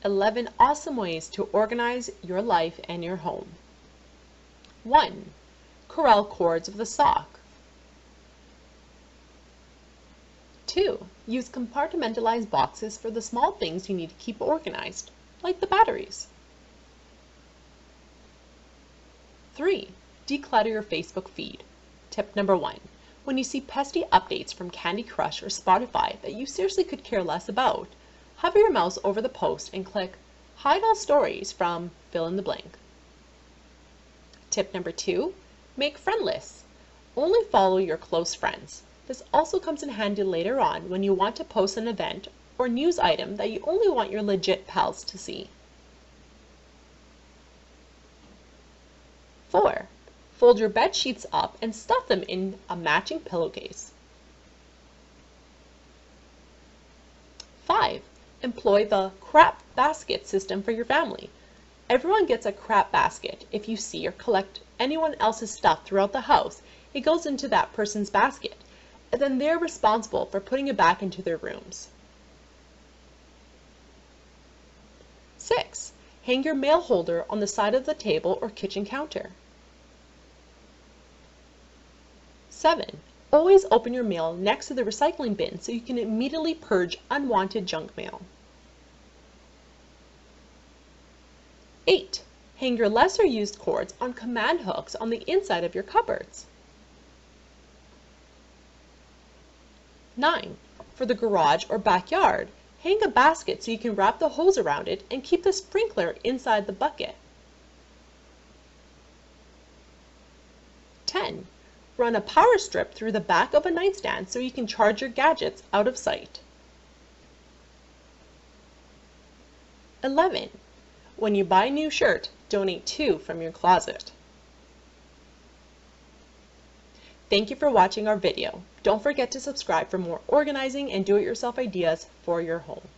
11 awesome ways to organize your life and your home. 1. Corral cords with a sock. 2. Use compartmentalized boxes for the small things you need to keep organized, like the batteries. 3. Declutter your Facebook feed. Tip number 1. When you see pesty updates from Candy Crush or Spotify that you seriously could care less about, hover your mouse over the post and click Hide All Stories from fill in the blank. Tip number 2. Make friend lists. Only follow your close friends. This also comes in handy later on when you want to post an event or news item that you only want your legit pals to see. 4. Fold your bed sheets up and stuff them in a matching pillowcase. 5. Employ the crap basket system for your family. Everyone gets a crap basket. If you see or collect anyone else's stuff throughout the house, it goes into that person's basket, and then they're responsible for putting it back into their rooms. 6. Hang your mail holder on the side of the table or kitchen counter. 7. Always open your mail next to the recycling bin so you can immediately purge unwanted junk mail. 8. Hang your lesser used cords on command hooks on the inside of your cupboards. 9. For the garage or backyard, hang a basket so you can wrap the hose around it and keep the sprinkler inside the bucket. 10. Run a power strip through the back of a nightstand so you can charge your gadgets out of sight. 11. When you buy a new shirt, donate 2 from your closet. Thank you for watching our video. Don't forget to subscribe for more organizing and do-it-yourself ideas for your home.